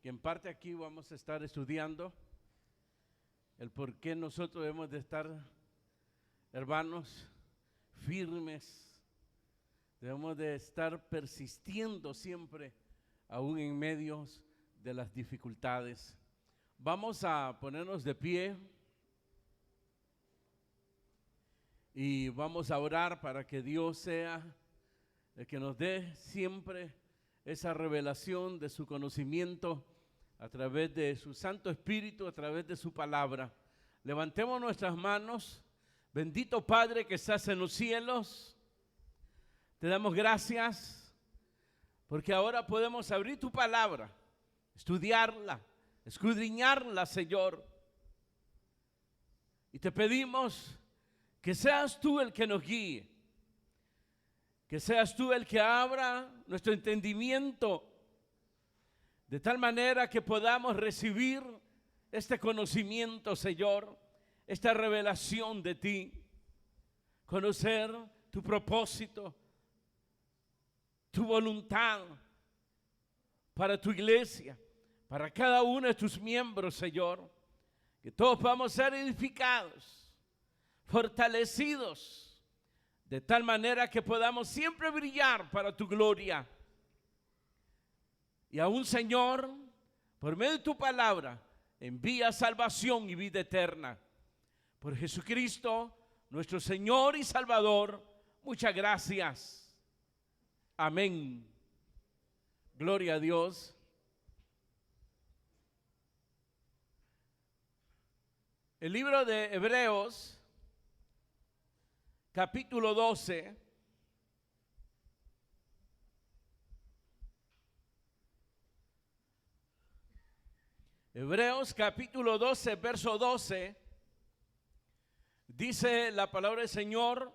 que en parte aquí vamos a estar estudiando el por qué nosotros debemos de estar, hermanos, firmes, debemos de estar persistiendo siempre, aún en medio de las dificultades. Vamos a ponernos de pie y vamos a orar para que Dios sea el que nos dé siempre esa revelación de su conocimiento a través de su Santo Espíritu, a través de su palabra. Levantemos nuestras manos. Bendito Padre que estás en los cielos, te damos gracias porque ahora podemos abrir tu palabra, estudiarla, escudriñarla, Señor. Y te pedimos que seas tú el que nos guíe, que seas tú el que abra nuestro entendimiento, de tal manera que podamos recibir este conocimiento, Señor, esta revelación de ti, conocer tu propósito, tu voluntad para tu iglesia, para cada uno de tus miembros, Señor, que todos podamos ser edificados, fortalecidos, de tal manera que podamos siempre brillar para tu gloria. Y aún, Señor, por medio de tu palabra, envía salvación y vida eterna. Por Jesucristo, nuestro Señor y Salvador, muchas gracias. Amén. Gloria a Dios. El libro de Hebreos, capítulo 12. Hebreos capítulo 12, verso 12, dice la palabra del Señor: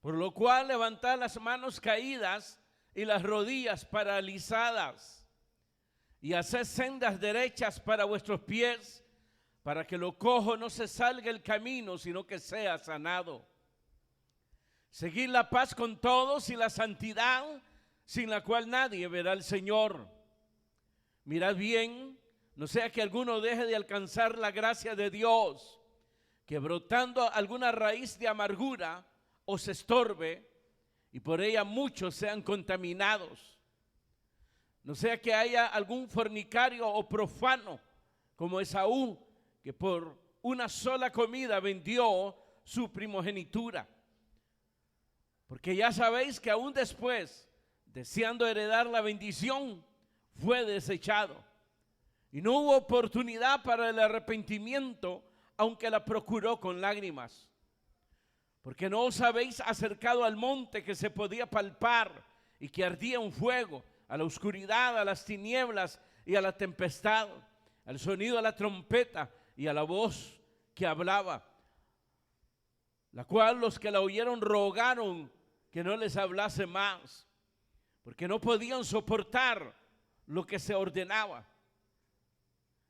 por lo cual levantad las manos caídas y las rodillas paralizadas, y haced sendas derechas para vuestros pies, para que lo cojo no se salga el camino, sino que sea sanado. Seguid la paz con todos y la santidad, sin la cual nadie verá al Señor. Mirad bien, no sea que alguno deje de alcanzar la gracia de Dios, que brotando alguna raíz de amargura os estorbe, y por ella muchos sean contaminados. No sea que haya algún fornicario o profano, como Esaú, que por una sola comida vendió su primogenitura. Porque ya sabéis que aún después, deseando heredar la bendición, fue desechado. Y no hubo oportunidad para el arrepentimiento, aunque la procuró con lágrimas. Porque no os habéis acercado al monte que se podía palpar y que ardía un fuego, a la oscuridad, a las tinieblas y a la tempestad, al sonido de la trompeta y a la voz que hablaba, la cual los que la oyeron rogaron que no les hablase más, porque no podían soportar lo que se ordenaba.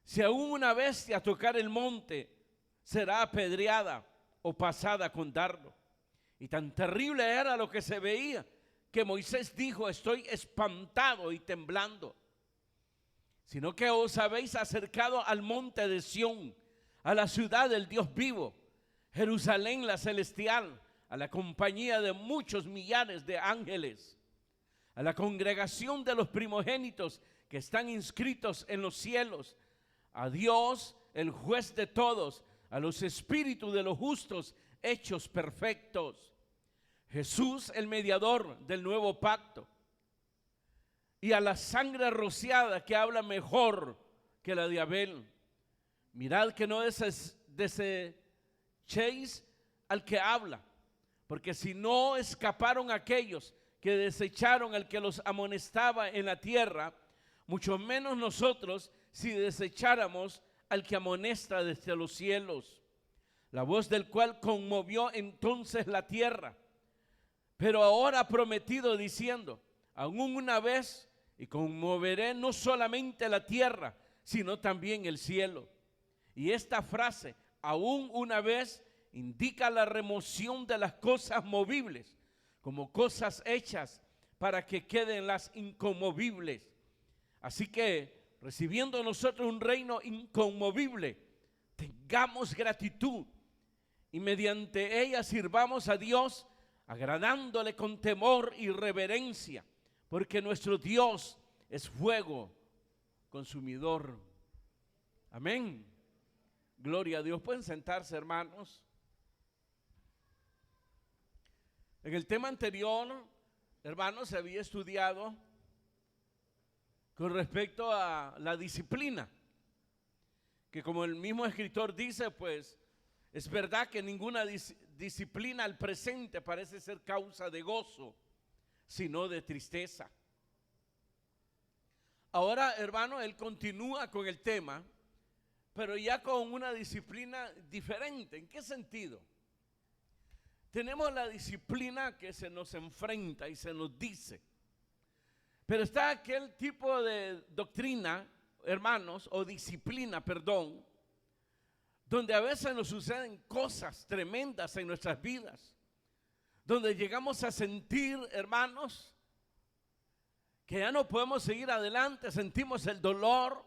Si aún una bestia tocar el monte, será apedreada o pasada con dardo. Y tan terrible era lo que se veía, que Moisés dijo: estoy espantado y temblando. Sino que os habéis acercado al monte de Sión, a la ciudad del Dios vivo, Jerusalén la celestial, a la compañía de muchos millares de ángeles, a la congregación de los primogénitos que están inscritos en los cielos, a Dios, el juez de todos, a los espíritus de los justos hechos perfectos, Jesús el mediador del nuevo pacto, y a la sangre rociada que habla mejor que la de Abel. Mirad que no desechéis al que habla, porque si no escaparon aquellos que desecharon al que los amonestaba en la tierra, mucho menos nosotros si desecháramos al que amonesta desde los cielos, la voz del cual conmovió entonces la tierra. Pero ahora ha prometido diciendo: aún una vez, y conmoveré no solamente la tierra, sino también el cielo. Y esta frase, aún una vez, indica la remoción de las cosas movibles, como cosas hechas para que queden las inconmovibles. Así que recibiendo nosotros un reino inconmovible, tengamos gratitud y mediante ella sirvamos a Dios, agradándole con temor y reverencia, porque nuestro Dios es fuego consumidor. Amén. Gloria a Dios. Pueden sentarse, hermanos. En el tema anterior, hermanos, se había estudiado con respecto a la disciplina, que como el mismo escritor dice, pues es verdad que ninguna disciplina al presente parece ser causa de gozo, sino de tristeza. Ahora, hermano, él continúa con el tema, pero ya con una disciplina diferente. ¿En qué sentido? Tenemos la disciplina que se nos enfrenta y se nos dice, pero está aquel tipo de doctrina, hermanos, o disciplina, perdón, donde a veces nos suceden cosas tremendas en nuestras vidas, donde llegamos a sentir, hermanos, que ya no podemos seguir adelante, sentimos el dolor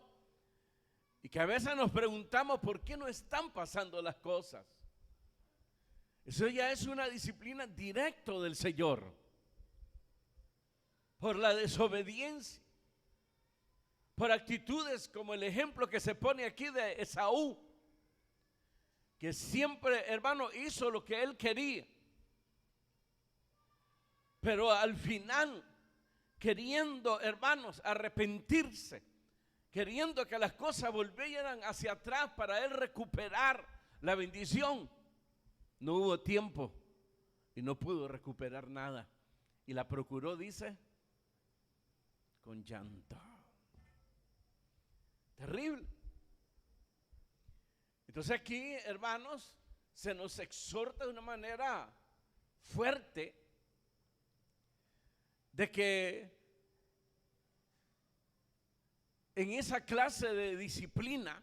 y que a veces nos preguntamos por qué no están pasando las cosas. Eso ya es una disciplina directa del Señor, por la desobediencia, por actitudes como el ejemplo que se pone aquí de Esaú, que siempre, hermano, hizo lo que él quería, pero al final, queriendo, hermanos, arrepentirse, queriendo que las cosas volvieran hacia atrás para él recuperar la bendición, no hubo tiempo y no pudo recuperar nada. Y la procuró, dice, con llanto. Terrible. Entonces aquí, hermanos, se nos exhorta de una manera fuerte de que en esa clase de disciplina,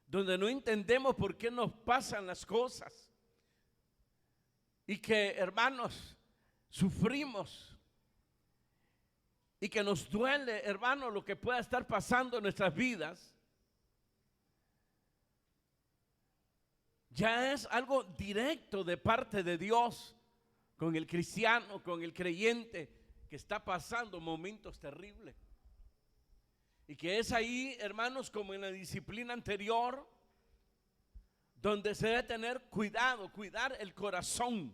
donde no entendemos por qué nos pasan las cosas, y que, hermanos, sufrimos y que nos duele, hermanos, lo que pueda estar pasando en nuestras vidas, ya es algo directo de parte de Dios con el cristiano, con el creyente que está pasando momentos terribles. Y que es ahí, hermanos, como en la disciplina anterior, donde se debe tener cuidado, cuidar el corazón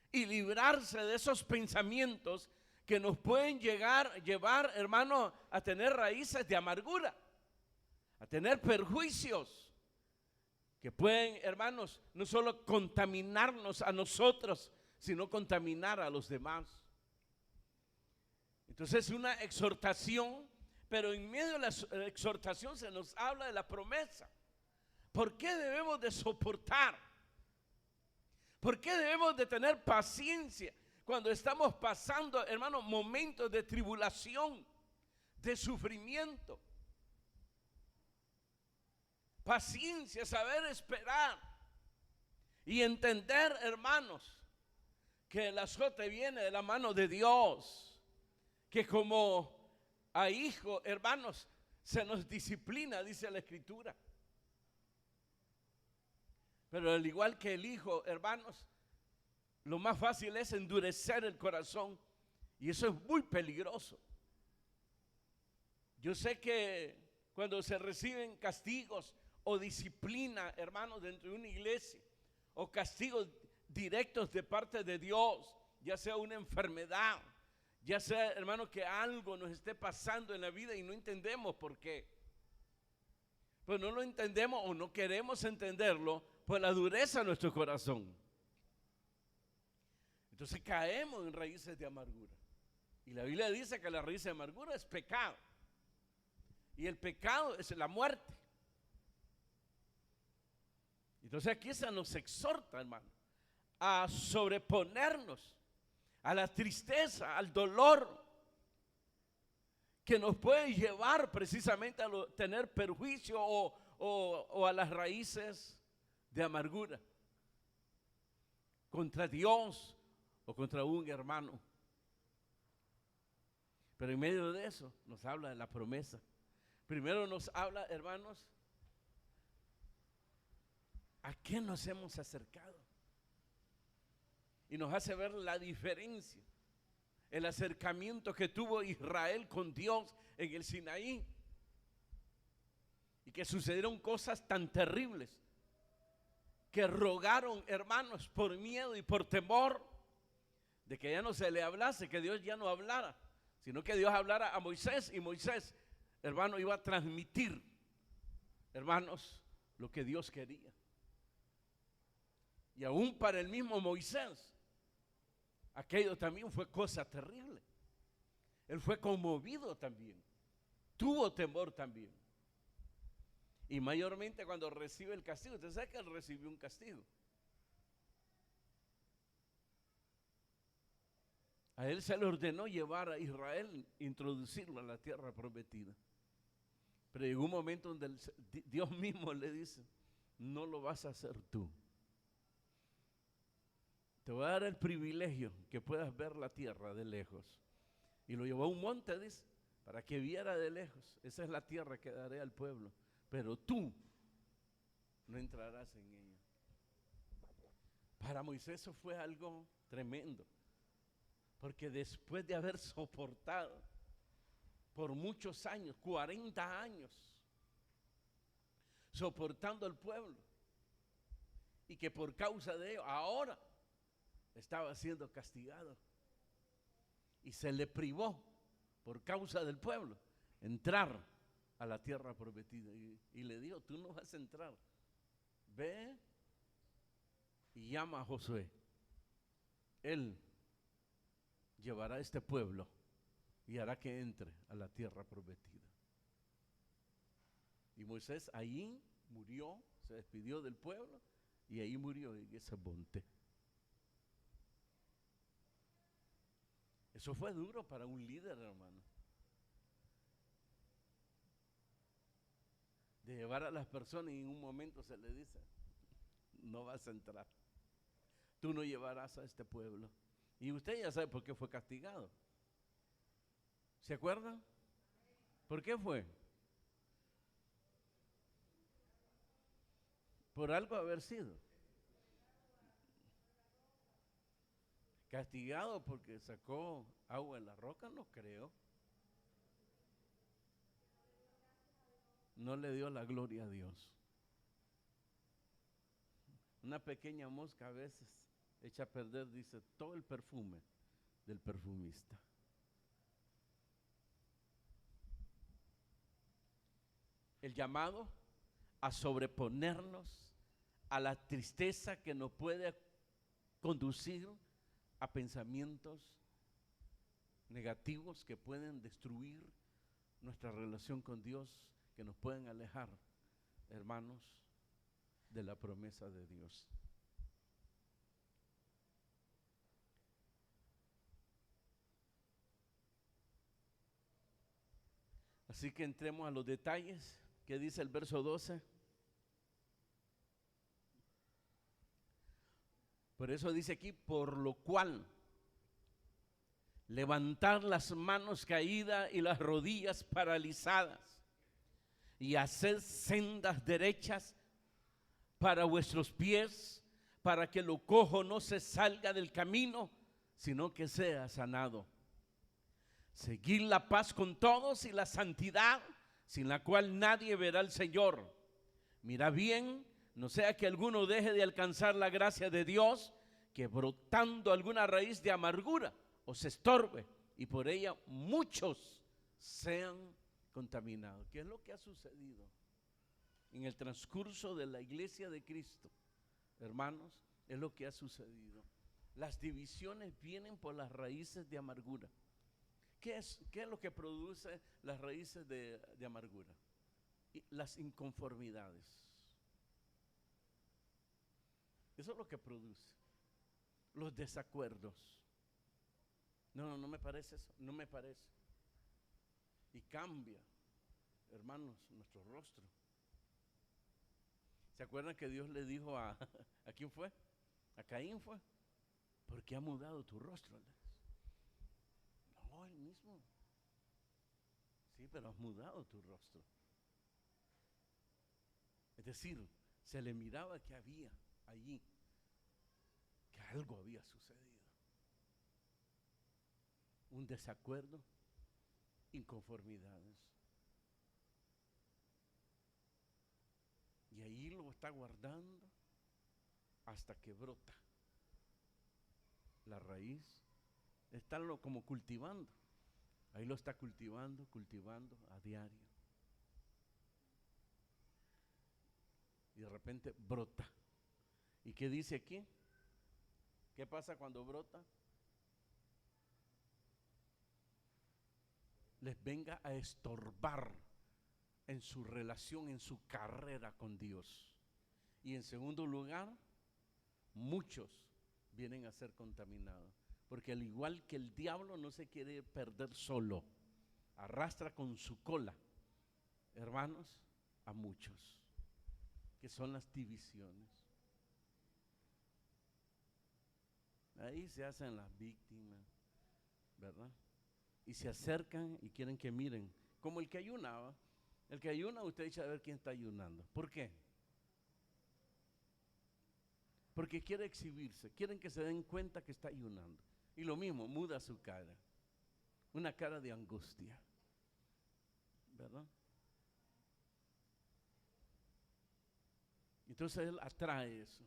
y librarse de esos pensamientos que nos pueden llevar, hermano, a tener raíces de amargura, a tener perjuicios que pueden, hermanos, no solo contaminarnos a nosotros, sino contaminar a los demás. Entonces es una exhortación, pero en medio de la exhortación se nos habla de la promesa. ¿Por qué debemos de soportar? ¿Por qué debemos de tener paciencia cuando estamos pasando, hermanos, momentos de tribulación, de sufrimiento? Paciencia, saber esperar y entender, hermanos, que el azote viene de la mano de Dios, que como a hijo, hermanos, se nos disciplina, dice la Escritura. Pero al igual que el hijo, hermanos, lo más fácil es endurecer el corazón, y eso es muy peligroso. Yo sé que cuando se reciben castigos o disciplina, hermanos, dentro de una iglesia, o castigos directos de parte de Dios, ya sea una enfermedad, ya sea, hermano, que algo nos esté pasando en la vida y no entendemos por qué. Pues no lo entendemos o no queremos entenderlo por la dureza de nuestro corazón. Entonces caemos en raíces de amargura. Y la Biblia dice que la raíz de amargura es pecado. Y el pecado es la muerte. Entonces aquí se nos exhorta, hermano, a sobreponernos a la tristeza, al dolor que nos puede llevar precisamente a tener perjuicio o a las raíces de amargura contra Dios o contra un hermano. Pero en medio de eso nos habla de la promesa. Primero nos habla, hermanos, ¿a qué nos hemos acercado? Y nos hace ver la diferencia, el acercamiento que tuvo Israel con Dios en el Sinaí. Y que sucedieron cosas tan terribles que rogaron, hermanos, por miedo y por temor de que ya no se le hablase, que Dios ya no hablara, sino que Dios hablara a Moisés, y Moisés, hermano, iba a transmitir, hermanos, lo que Dios quería. Y aún para el mismo Moisés, aquello también fue cosa terrible. Él fue conmovido también, tuvo temor también. Y mayormente cuando recibe el castigo. Usted sabe que él recibió un castigo. A él se le ordenó llevar a Israel, introducirlo a la tierra prometida. Pero llegó un momento donde Dios mismo le dice: no lo vas a hacer tú. Te voy a dar el privilegio que puedas ver la tierra de lejos. Y lo llevó a un monte, dice, para que viera de lejos. Esa es la tierra que daré al pueblo. Pero tú no entrarás en ella. Para Moisés eso fue algo tremendo, porque después de haber soportado por muchos años, 40 años, soportando al pueblo, y que por causa de ello ahora estaba siendo castigado, y se le privó por causa del pueblo entrar a la tierra prometida, y le dijo: tú no vas a entrar, ve y llama a Josué, él llevará a este pueblo y hará que entre a la tierra prometida. Y Moisés ahí murió, se despidió del pueblo y ahí murió en ese monte. Eso fue duro para un líder, hermano, de llevar a las personas y en un momento se le dice: no vas a entrar, tú no llevarás a este pueblo. Y usted ya sabe por qué fue castigado. ¿Se acuerdan? ¿Por qué fue? Por algo haber sido castigado porque sacó agua en la roca, no creo. No le dio la gloria a Dios. Una pequeña mosca a veces echa a perder, dice, todo el perfume del perfumista. El llamado a sobreponernos a la tristeza que nos puede conducir a pensamientos negativos que pueden destruir nuestra relación con Dios, que nos pueden alejar, hermanos, de la promesa de Dios. Así que entremos a los detalles. ¿Qué dice el verso 12? Por eso dice aquí: por lo cual levantar las manos caídas y las rodillas paralizadas, y hacer sendas derechas para vuestros pies, para que lo cojo no se salga del camino, sino que sea sanado. Seguid la paz con todos y la santidad, sin la cual nadie verá al Señor. Mira bien, no sea que alguno deje de alcanzar la gracia de Dios, que brotando alguna raíz de amargura os estorbe, y por ella muchos sean contaminados. ¿Qué es lo que ha sucedido en el transcurso de la iglesia de Cristo, hermanos? Es lo que ha sucedido. Las divisiones vienen por las raíces de amargura. ¿Qué es lo que produce las raíces de amargura? Las inconformidades. Eso es lo que produce. Los desacuerdos. No me parece eso, no me parece. Y cambia, hermanos, nuestro rostro. ¿Se acuerdan que Dios le dijo ¿a quién fue? A Caín fue. ¿Por qué ha mudado tu rostro? No, él mismo. Sí, pero has mudado tu rostro. Es decir, se le miraba que había allí, que algo había sucedido. Un desacuerdo, inconformidades. Y ahí lo está guardando hasta que brota. La raíz está como cultivando. Ahí lo está cultivando a diario. Y de repente brota. ¿Y qué dice aquí? ¿Qué pasa cuando brota? Les venga a estorbar en su relación, en su carrera con Dios. Y en segundo lugar, muchos vienen a ser contaminados. Porque al igual que el diablo no se quiere perder solo, arrastra con su cola, hermanos, a muchos, que son las divisiones. Ahí se hacen las víctimas, ¿verdad? Y se acercan y quieren que miren, como el que ayunaba. El que ayuna, usted echa a ver quién está ayunando. ¿Por qué? Porque quiere exhibirse, quieren que se den cuenta que está ayunando. Y lo mismo, muda su cara, una cara de angustia, ¿verdad? Entonces él atrae eso.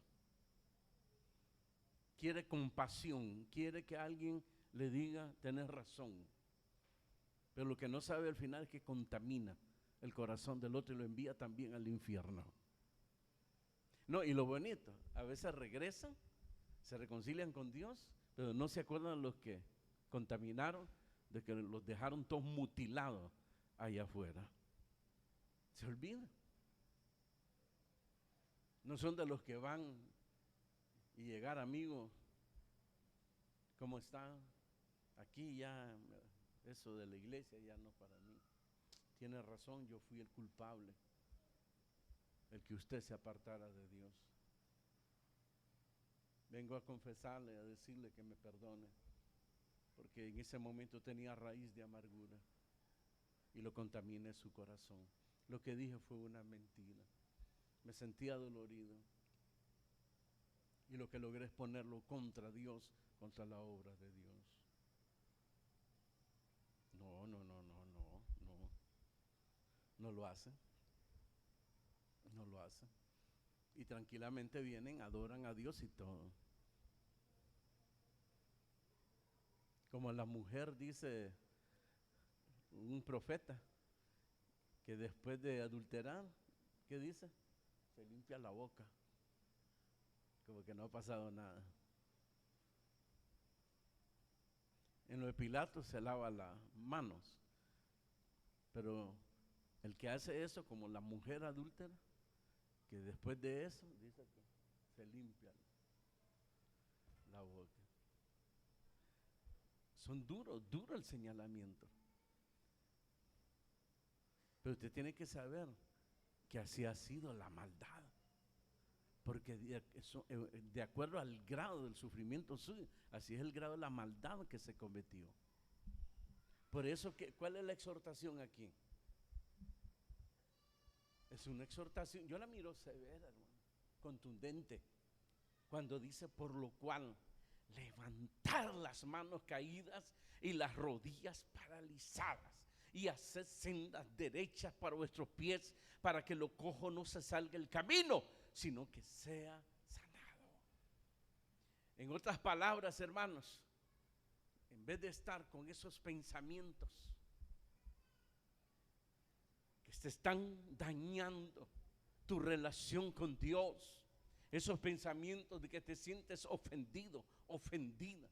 Quiere compasión, quiere que alguien le diga, tenés razón. Pero lo que no sabe al final es que contamina el corazón del otro y lo envía también al infierno. No, y lo bonito, a veces regresan, se reconcilian con Dios, pero no se acuerdan los que contaminaron, de que los dejaron todos mutilados allá afuera. Se olvida. No son de los que van y llegar, amigo, ¿cómo está? Aquí ya, eso de la iglesia ya no para mí. Tiene razón, yo fui el culpable, el que usted se apartara de Dios. Vengo a confesarle, a decirle que me perdone, porque en ese momento tenía raíz de amargura y lo contaminé su corazón. Lo que dije fue una mentira. Me sentía dolorido y lo que logré es ponerlo contra Dios, contra la obra de Dios. No lo hacen. No lo hacen. Y tranquilamente vienen, adoran a Dios y todo. Como la mujer dice un profeta, que después de adulterar, ¿qué dice? Se limpia la boca, como que no ha pasado nada. En lo de Pilato se lava las manos, pero el que hace eso, como la mujer adúltera, que después de eso, dice que se limpia la boca. Son duros, duro el señalamiento. Pero usted tiene que saber que así ha sido la maldad. Porque de acuerdo al grado del sufrimiento suyo, así es el grado de la maldad que se cometió. Por eso, ¿cuál es la exhortación aquí? Es una exhortación, yo la miro severa, hermano, contundente, cuando dice, por lo cual, levantar las manos caídas y las rodillas paralizadas y hacer sendas derechas para vuestros pies, para que lo cojo no se salga el camino, sino que sea sanado. En otras palabras, hermanos, en vez de estar con esos pensamientos que te están dañando tu relación con Dios, esos pensamientos de que te sientes ofendido, ofendida,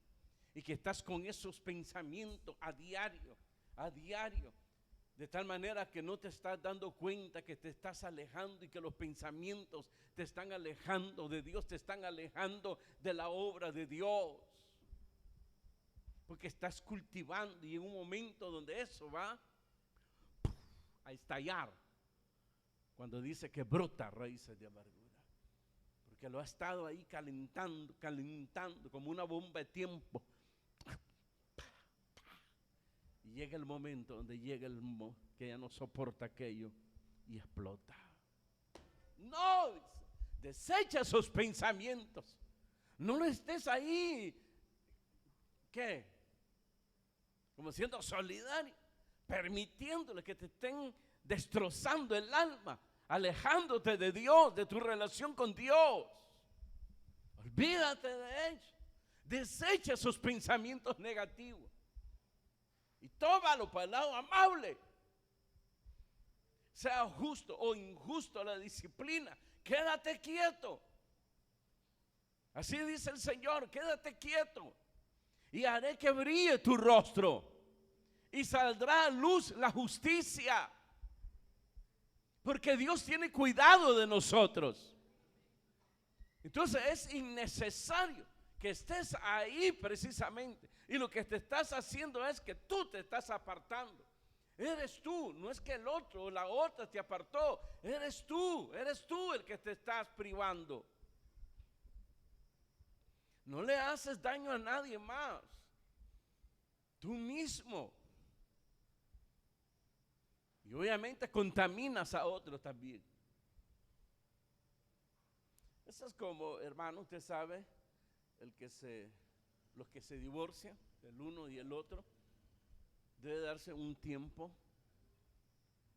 y que estás con esos pensamientos a diario, de tal manera que no te estás dando cuenta que te estás alejando y que los pensamientos te están alejando de Dios, te están alejando de la obra de Dios, porque estás cultivando y en un momento donde eso va a estallar, cuando dice que brota raíces de amargura, porque lo ha estado ahí calentando como una bomba de tiempo, y llega el momento donde llega que ya no soporta aquello y explota. No, desecha esos pensamientos. No lo estés ahí, ¿qué? Como siendo solidario, permitiéndole que te estén destrozando el alma, alejándote de Dios, de tu relación con Dios. Olvídate de ellos. Desecha esos pensamientos negativos y tómalo para el lado amable. Sea justo o injusto la disciplina, quédate quieto. Así dice el Señor, quédate quieto y haré que brille tu rostro y saldrá a luz la justicia, porque Dios tiene cuidado de nosotros. Entonces es innecesario que estés ahí precisamente, y lo que te estás haciendo es que tú te estás apartando. Eres tú, no es que el otro o la otra te apartó, eres tú el que te estás privando. No le haces daño a nadie más, tú mismo. Y obviamente contaminas a otros también. Eso es como, hermano, usted sabe, los que se divorcian, el uno y el otro, debe darse un tiempo,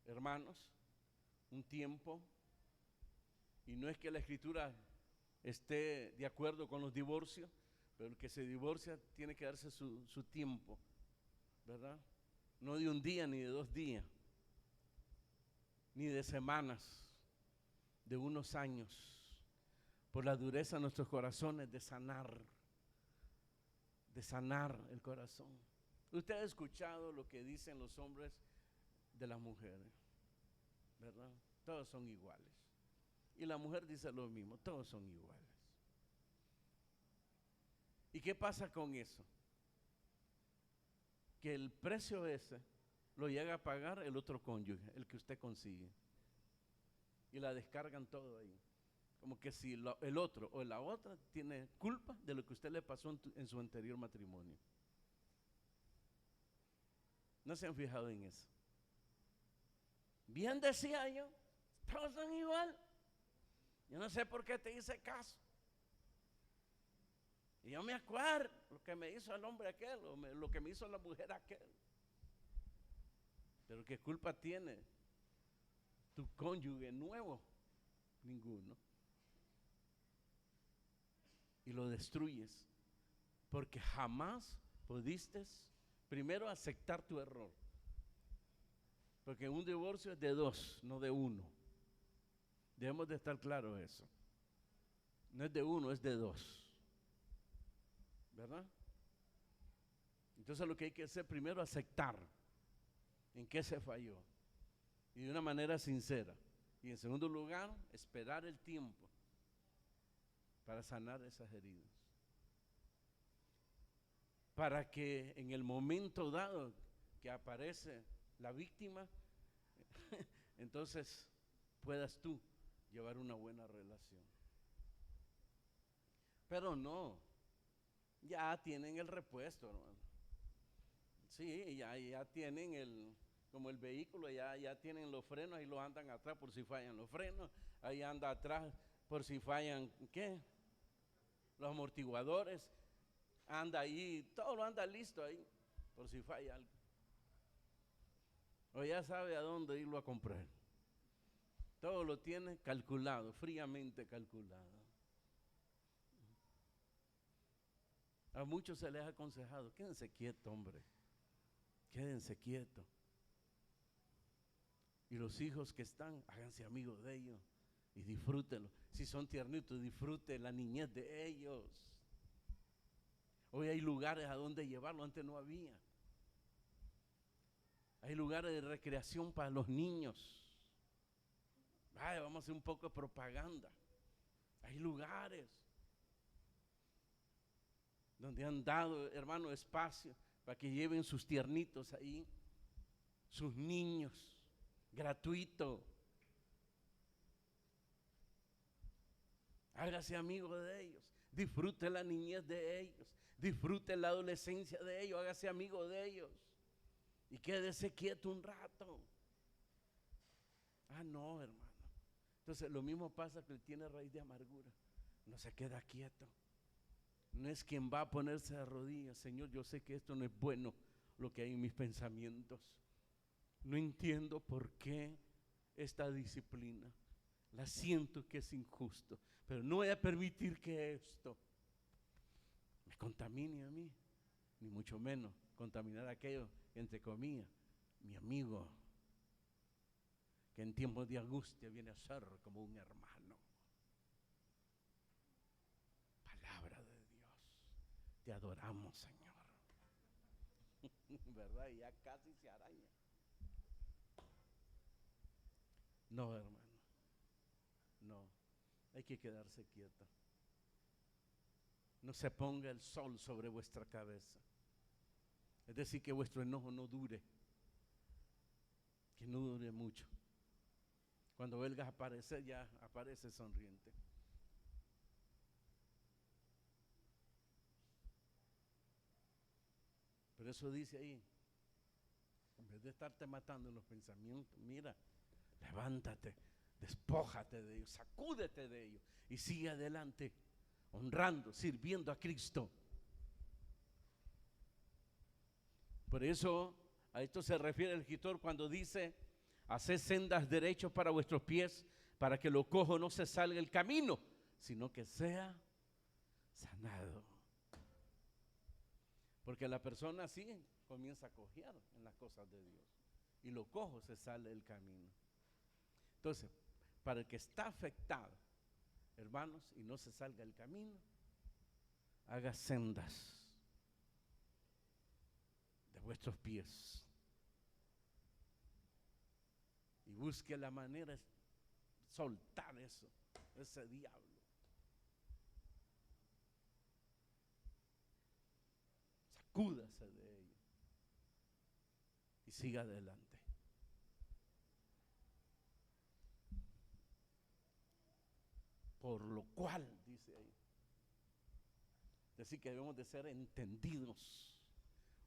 hermanos, un tiempo. Y no es que la Escritura esté de acuerdo con los divorcios, pero el que se divorcia tiene que darse su tiempo, ¿verdad? No de un día ni de 2 días, ni de semanas, de unos años, por la dureza de nuestros corazones, de sanar el corazón. Usted ha escuchado lo que dicen los hombres de las mujeres, ¿verdad? Todos son iguales. Y la mujer dice lo mismo, todos son iguales. ¿Y qué pasa con eso? Que el precio ese lo llega a pagar el otro cónyuge, el que usted consigue. Y la descargan todo ahí. Como que si el otro o la otra tiene culpa de lo que usted le pasó en su anterior matrimonio. ¿No se han fijado en eso? Bien decía yo, todos son igual. Yo no sé por qué te hice caso. Y yo me acuerdo lo que me hizo el hombre aquel, o lo que me hizo la mujer aquel. Pero ¿qué culpa tiene tu cónyuge nuevo? Ninguno. Y lo destruyes porque jamás pudiste primero aceptar tu error, porque un divorcio es de 2, no de 1. Debemos de estar claros eso. No es de 1, es de 2, ¿verdad? Entonces lo que hay que hacer primero es aceptar en qué se falló, y de una manera sincera. Y en segundo lugar, esperar el tiempo para sanar esas heridas, para que en el momento dado que aparece la víctima, entonces puedas tú llevar una buena relación. Pero no, ya tienen el repuesto, hermano. Sí, ya tienen como el vehículo, ya tienen los frenos, ahí lo andan atrás por si fallan los frenos, ahí anda atrás por si fallan, ¿qué? Los amortiguadores, anda ahí, todo lo anda listo ahí, por si falla algo. O ya sabe a dónde irlo a comprar. Todo lo tiene calculado, fríamente calculado. A muchos se les ha aconsejado, quédense quietos, hombre, quédense quietos. Y los hijos que están, háganse amigos de ellos y disfrútenlo. Si son tiernitos, disfruten la niñez de ellos. Hoy hay lugares a donde llevarlo, antes no había. Hay lugares de recreación para los niños. Vaya, vamos a hacer un poco de propaganda. Hay lugares donde han dado, hermano, espacio para que lleven sus tiernitos ahí, sus niños, gratuito. Hágase amigo de ellos, disfrute la niñez de ellos, disfrute la adolescencia de ellos, hágase amigo de ellos. y quédese quieto un rato. Ah, no, hermano. Entonces lo mismo pasa que él tiene raíz de amargura, no se queda quieto. No es quien va a ponerse de rodillas: Señor, yo sé que esto no es bueno, lo que hay en mis pensamientos. No entiendo por qué esta disciplina. La siento que es injusto, pero no voy a permitir que esto me contamine a mí, ni mucho menos contaminar a aquello, entre comillas, mi amigo, que en tiempos de angustia viene a ser como un hermano. Palabra de Dios. Te adoramos, Señor. ¿Verdad? Y ya casi se araña. No, hermano. No. Hay que quedarse quieto. No se ponga el sol sobre vuestra cabeza. Es decir, que vuestro enojo no dure. Que no dure mucho. Cuando vengas a aparecer, ya aparece sonriente. Pero eso dice ahí, en vez de estarte matando en los pensamientos, mira, levántate, despójate de ellos, sacúdete de ellos y sigue adelante, honrando, sirviendo a Cristo. Por eso a esto se refiere el escritor cuando dice: haced sendas derechos para vuestros pies, para que lo cojo no se salga el camino, sino que sea sanado. Porque la persona así comienza a cojear en las cosas de Dios, y lo cojo se sale del camino. Entonces, para el que está afectado, hermanos, y no se salga del camino, haga sendas de vuestros pies y busque la manera de soltar eso, ese diablo. Sacúdase de ello y siga adelante. Por lo cual, dice ahí, decir que debemos de ser entendidos.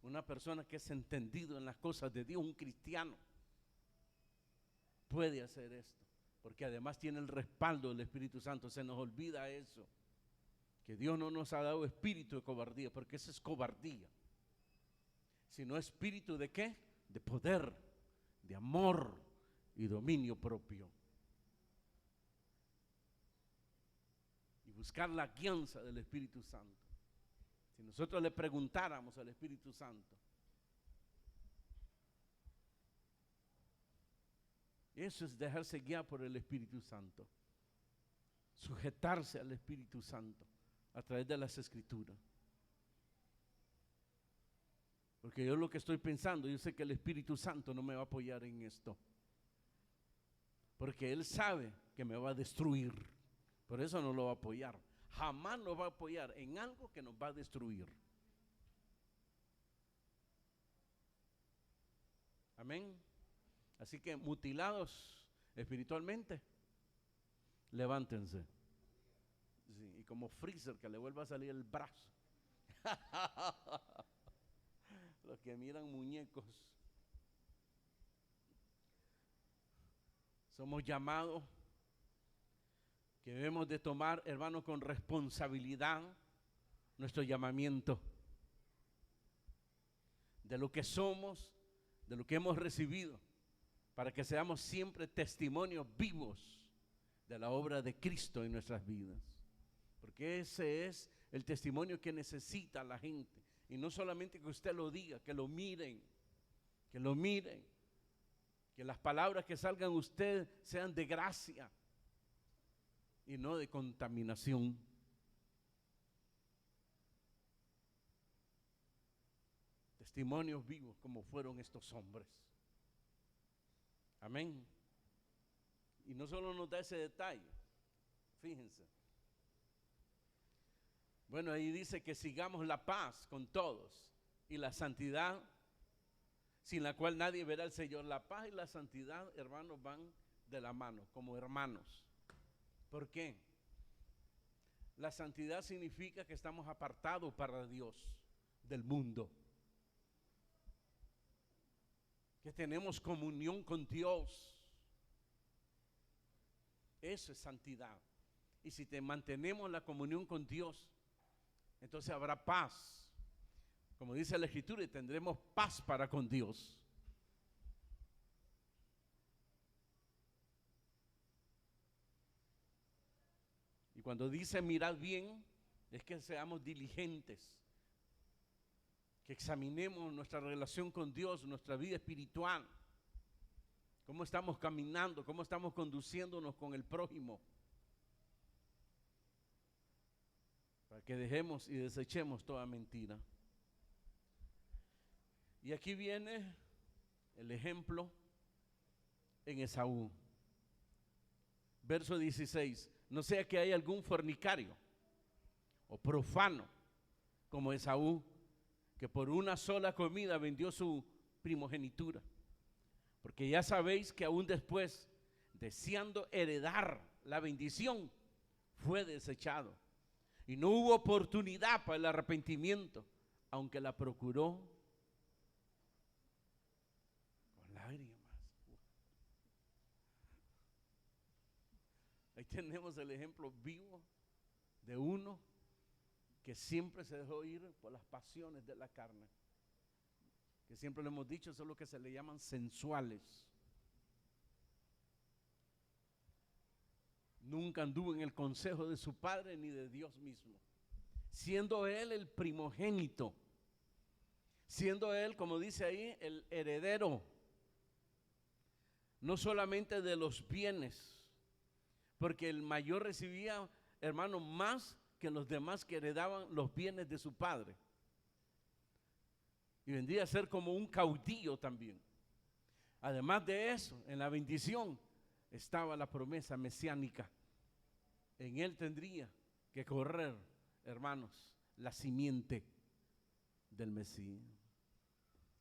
Una persona que es entendido en las cosas de Dios, un cristiano, puede hacer esto, porque además tiene el respaldo del Espíritu Santo. Se nos olvida eso, que Dios no nos ha dado espíritu de cobardía, porque eso es cobardía, sino espíritu de ¿qué? De poder, de amor y dominio propio. Y buscar la guianza del Espíritu Santo. Si nosotros le preguntáramos al Espíritu Santo, eso es dejarse guiar por el Espíritu Santo, sujetarse al Espíritu Santo a través de las Escrituras. Porque yo lo que estoy pensando, yo sé que el Espíritu Santo no me va a apoyar en esto, porque Él sabe que me va a destruir. Por eso no lo va a apoyar. Jamás nos va a apoyar en algo que nos va a destruir. Amén. Así que mutilados espiritualmente, levántense. Sí, y como Freezer, que le vuelva a salir el brazo. Los que miran muñecos. Somos llamados que debemos de tomar, hermanos, con responsabilidad nuestro llamamiento, de lo que somos, de lo que hemos recibido, para que seamos siempre testimonios vivos de la obra de Cristo en nuestras vidas. Porque ese es el testimonio que necesita la gente. Y no solamente que usted lo diga, que lo miren, que lo miren, que las palabras que salgan de usted sean de gracia y no de contaminación. Testimonios vivos como fueron estos hombres. Amén. Y no solo nos da ese detalle, fíjense. Bueno, ahí dice que sigamos la paz con todos y la santidad, sin la cual nadie verá al Señor. La paz y la santidad, hermanos, van de la mano, como hermanos. ¿Por qué? La santidad significa que estamos apartados para Dios del mundo. tenemos comunión con Dios. Eso es santidad. Y si te mantenemos la comunión con Dios, entonces habrá paz. Como dice la Escritura, y tendremos paz para con Dios. Y cuando dice mirad bien, es que seamos diligentes, que examinemos nuestra relación con Dios, nuestra vida espiritual, cómo estamos caminando, cómo estamos conduciéndonos con el prójimo, para que dejemos y desechemos toda mentira. Y aquí viene el ejemplo en Esaú. Verso 16, no sea que haya algún fornicario o profano como Esaú, que por una sola comida vendió su primogenitura. Porque ya sabéis que aún después, deseando heredar la bendición, fue desechado. Y no hubo oportunidad para el arrepentimiento, aunque la procuró con lágrimas. Ahí tenemos el ejemplo vivo de uno que siempre se dejó ir por las pasiones de la carne, que siempre lo hemos dicho, son lo que se le llaman sensuales. Nunca anduvo en el consejo de su padre ni de Dios mismo, siendo él el primogénito, siendo él, como dice ahí, el heredero, no solamente de los bienes, porque el mayor recibía, hermano, más que los demás que heredaban los bienes de su padre. Y vendría a ser como un caudillo también. Además de eso, en la bendición estaba la promesa mesiánica. En él tendría que correr, hermanos, la simiente del Mesías.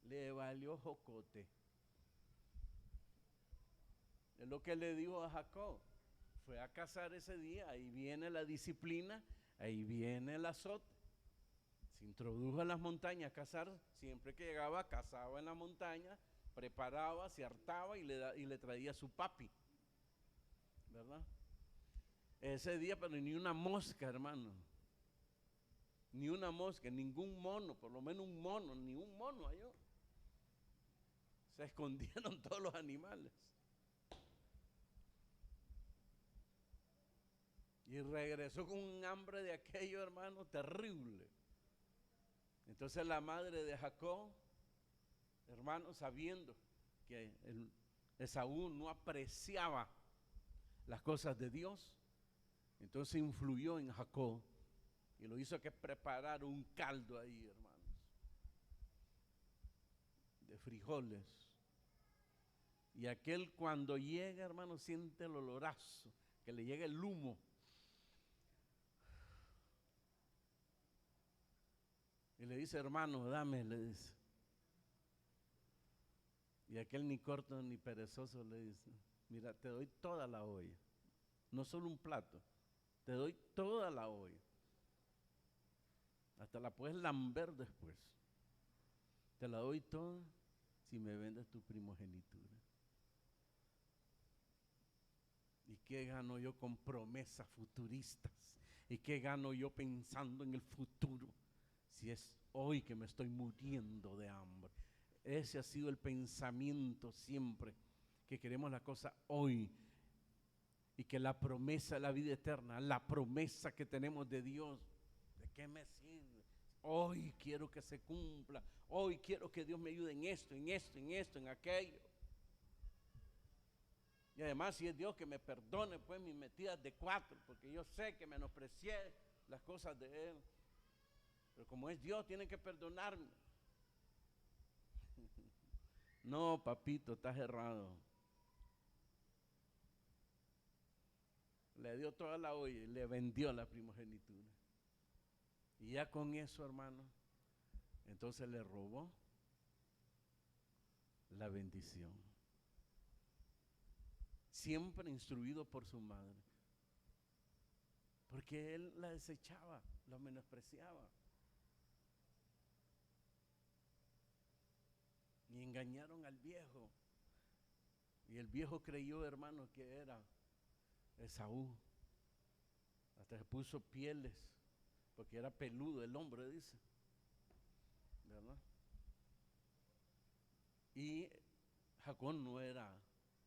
Le valió jocote. Es lo que le dijo a Jacob. Fue a cazar ese día, ahí viene la disciplina, ahí viene el azote. Se introdujo a las montañas a cazar, siempre que llegaba cazaba en la montaña, preparaba, se hartaba y le traía a su papi, ¿verdad? Ese día, pero ni una mosca, hermano, ni una mosca, ningún mono, por lo menos un mono, ni un mono halló. Se escondieron todos los animales. Y regresó con un hambre de aquello, hermano, terrible. Entonces la madre de Jacob, hermano, sabiendo que Esaú no apreciaba las cosas de Dios, entonces influyó en Jacob y lo hizo que preparar un caldo ahí, hermanos, de frijoles. Y aquel cuando llega, hermano, siente el olorazo, que le llega el humo. Y le dice, hermano, dame, le dice. Y aquel ni corto ni perezoso le dice, mira, te doy toda la olla, no solo un plato, te doy toda la olla. Hasta la puedes lamber después. Te la doy toda si me vendes tu primogenitura. ¿Y qué gano yo con promesas futuristas? ¿Y qué gano yo pensando en el futuro? Si es hoy que me estoy muriendo de hambre. Ese ha sido el pensamiento siempre, que queremos la cosa hoy. Y que la promesa de la vida eterna, la promesa que tenemos de Dios, ¿de qué me sirve? Hoy quiero que se cumpla. Hoy quiero que Dios me ayude en esto, en esto, en esto, en aquello. Y además, si es Dios que me perdone pues mis metidas de cuatro, porque yo sé que menosprecié las cosas de Él. Pero como es Dios, tiene que perdonarme. No, papito, estás errado. Le dio toda la olla y le vendió la primogenitura. Y ya con eso, hermano, entonces le robó la bendición. Siempre instruido por su madre. Porque él la desechaba, la menospreciaba. Y engañaron al viejo. Y el viejo creyó, hermano, que era Esaú. Hasta se puso pieles, porque era peludo el hombre, dice, ¿verdad? Y Jacob no era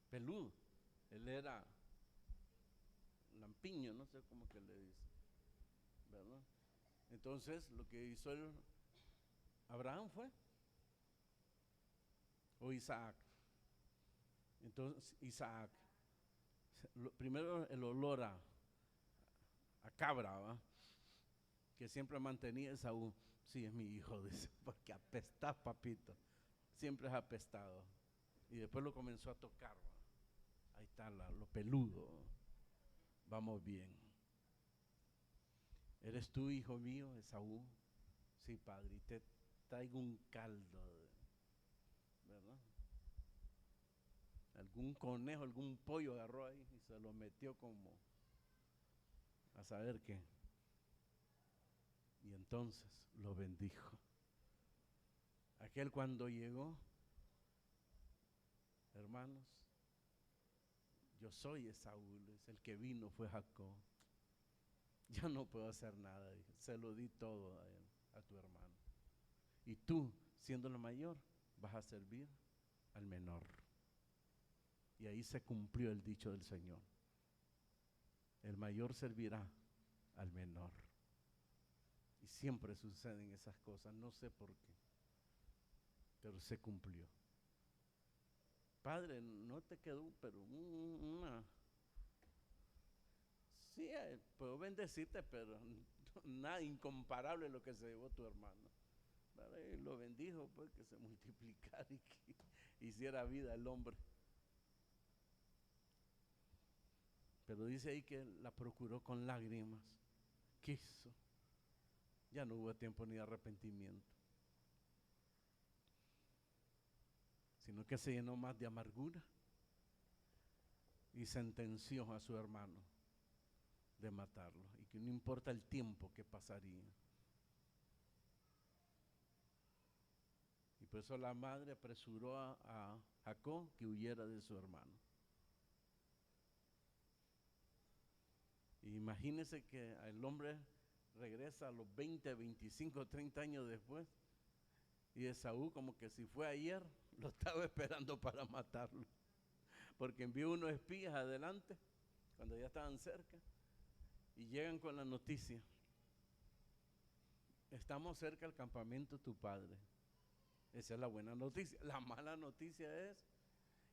peludo, él era lampiño, no sé cómo que le dice, ¿verdad? Entonces lo que hizo Abraham fue, o Isaac. Entonces Isaac, primero el olor a cabra, ¿va? Que siempre mantenía Esaú. Sí, es mi hijo, dice, porque apestás, papito, siempre es apestado. Y después lo comenzó a tocar, ¿va? Ahí está lo peludo, vamos bien. ¿Eres tú, hijo mío, Esaú? Sí, padre, y te traigo un caldo, ¿verdad? Algún conejo, algún pollo agarró ahí y se lo metió como a saber qué. Y entonces lo bendijo. Aquel cuando llegó, hermanos, yo soy Esaú, el que vino fue Jacob. Ya no puedo hacer nada, se lo di todo a él, a tu hermano. Y tú, siendo el mayor, vas a servir al menor. Y ahí se cumplió el dicho del Señor. El mayor servirá al menor. Y siempre suceden esas cosas, no sé por qué, pero se cumplió. Padre, no te quedó, pero una... Sí, puedo bendecirte, pero nada incomparable lo que se llevó tu hermano. ¿Vale? Y lo bendijo, pues, que se multiplicara y que hiciera vida el hombre. Pero dice ahí que la procuró con lágrimas. Quiso. Ya no hubo tiempo ni de arrepentimiento, sino que se llenó más de amargura y sentenció a su hermano de matarlo, y que no importa el tiempo que pasaría. Y por eso la madre apresuró a Jacob que huyera de su hermano. Y imagínense que el hombre regresa a los 20, 25, 30 años después, y Esaú, como que si fue ayer, lo estaba esperando para matarlo, porque envió unos espías adelante cuando ya estaban cerca y llegan con la noticia: estamos cerca del campamento de tu padre. Esa es la buena noticia. La mala noticia es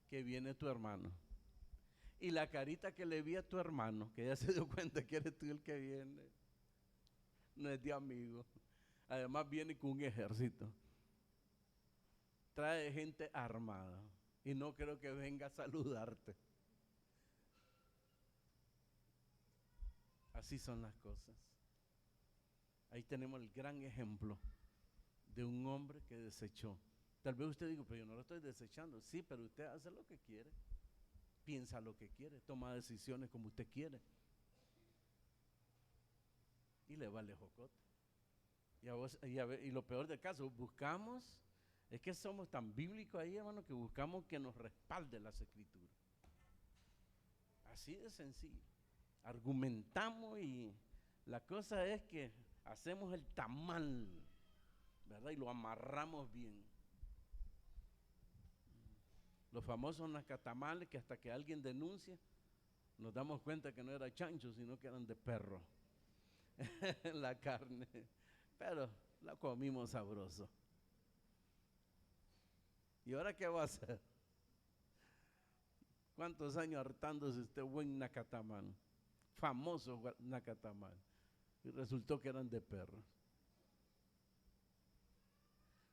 que viene tu hermano, y la carita que le vi a tu hermano, que ya se dio cuenta que eres tú el que viene, no es de amigo. Además viene con un ejército, trae gente armada, y no creo que venga a saludarte. Así son las cosas. Ahí tenemos el gran ejemplo de un hombre que desechó. Tal vez usted diga, pero yo no lo estoy desechando. Sí, pero usted hace lo que quiere, piensa lo que quiere, toma decisiones como usted quiere, y le vale jocote. Y lo peor del caso, buscamos, es que somos tan bíblicos ahí, hermano, que buscamos que nos respalde las escrituras. Así de sencillo. Argumentamos, y la cosa es que hacemos el tamal, ¿verdad? Y lo amarramos bien. Los famosos nacatamales, que hasta que alguien denuncia, nos damos cuenta que no era chancho, sino que eran de perro. La carne. Pero la comimos sabroso. ¿Y ahora qué va a hacer? ¿Cuántos años hartándose este buen nacatamal? Famoso nacatamal. Y resultó que eran de perros.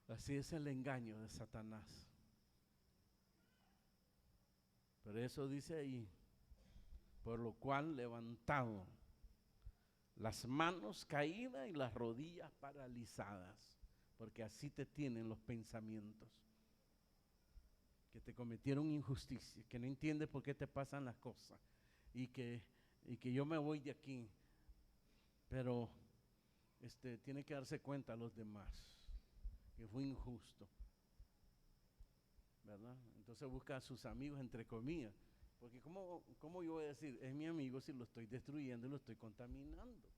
Así es el engaño de Satanás. Pero eso dice ahí: por lo cual levantado, las manos caídas y las rodillas paralizadas, porque así te tienen los pensamientos, que te cometieron injusticia, que no entiendes por qué te pasan las cosas, y que yo me voy de aquí, pero tiene que darse cuenta a los demás que fue injusto. ¿verdad? Entonces busca a sus amigos, entre comillas. Porque ¿cómo yo voy a decir, es mi amigo si lo estoy destruyendo y lo estoy contaminando?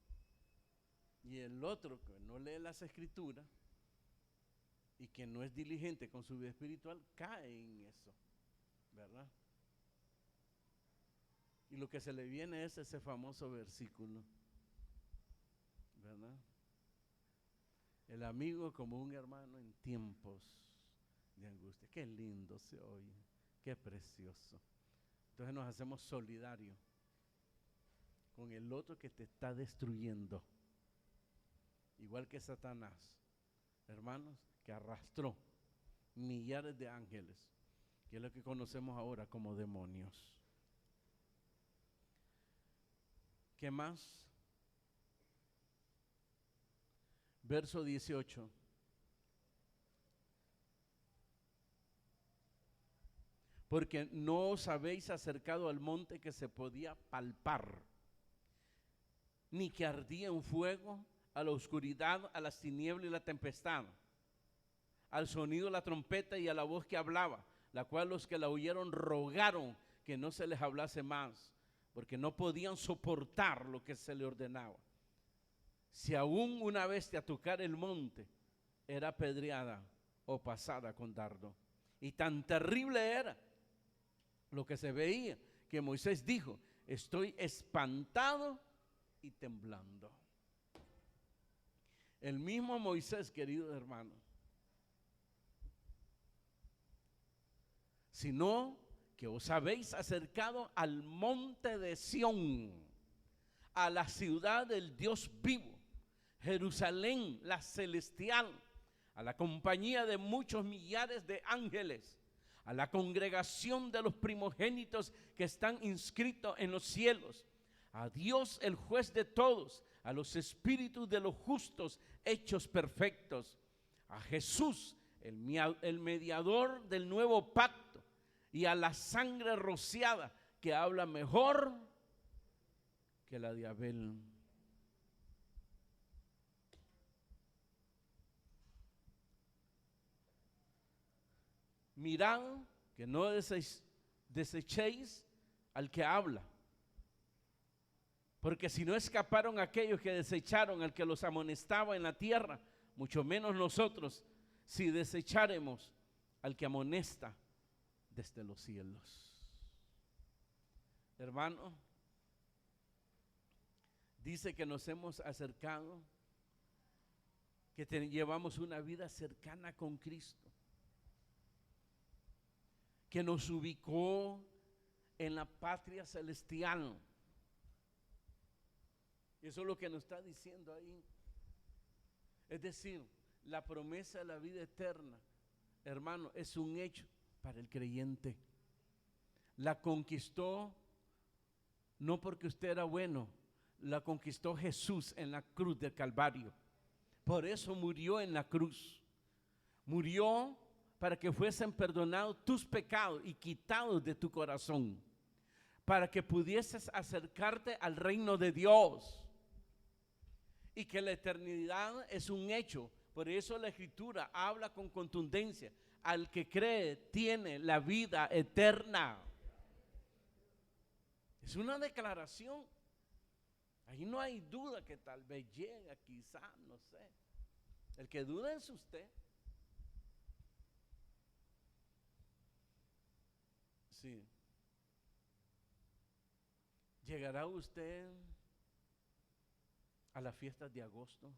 Y el otro que no lee las escrituras y que no es diligente con su vida espiritual, cae en eso, ¿verdad? Y lo que se le viene es ese famoso versículo, ¿verdad? El amigo como un hermano en tiempos de angustia. Qué lindo se oye, qué precioso. Entonces nos hacemos solidarios con el otro que te está destruyendo, igual que Satanás, hermanos, que arrastró millares de ángeles, que es lo que conocemos ahora como demonios. ¿Qué más? Verso 18. Porque no os habéis acercado al monte que se podía palpar, ni que ardía en fuego, a la oscuridad, a las tinieblas y la tempestad, al sonido de la trompeta y a la voz que hablaba, la cual los que la oyeron rogaron que no se les hablase más, porque no podían soportar lo que se le ordenaba. Si aún una bestia tocara el monte, era apedreada o pasada con dardo. Y tan terrible era lo que se veía, que Moisés dijo: estoy espantado y temblando. El mismo Moisés, queridos hermanos, sino que os habéis acercado al monte de Sión, a la ciudad del Dios vivo, Jerusalén, la celestial, a la compañía de muchos millares de ángeles, a la congregación de los primogénitos que están inscritos en los cielos, a Dios el juez de todos, a los espíritus de los justos hechos perfectos, a Jesús, el mediador del nuevo pacto, y a la sangre rociada que habla mejor que la de Abel. Mirad que no desechéis al que habla, porque si no escaparon aquellos que desecharon al que los amonestaba en la tierra, mucho menos nosotros si desecháremos al que amonesta desde los cielos. Hermano, dice que nos hemos acercado, que llevamos una vida cercana con Cristo, que nos ubicó en la patria celestial. Eso es lo que nos está diciendo ahí. Es decir, la promesa de la vida eterna, hermano, es un hecho para el creyente. La conquistó no porque usted era bueno, la conquistó Jesús en la cruz del Calvario. Por eso murió en la cruz. Murió para que fuesen perdonados tus pecados y quitados de tu corazón, para que pudieses acercarte al reino de Dios, y que la eternidad es un hecho. Por eso la Escritura habla con contundencia: al que cree tiene la vida eterna. Es una declaración. Ahí no hay duda que tal vez llega, quizá, no sé. El que duda es usted. Sí. ¿Llegará usted a las fiestas de agosto?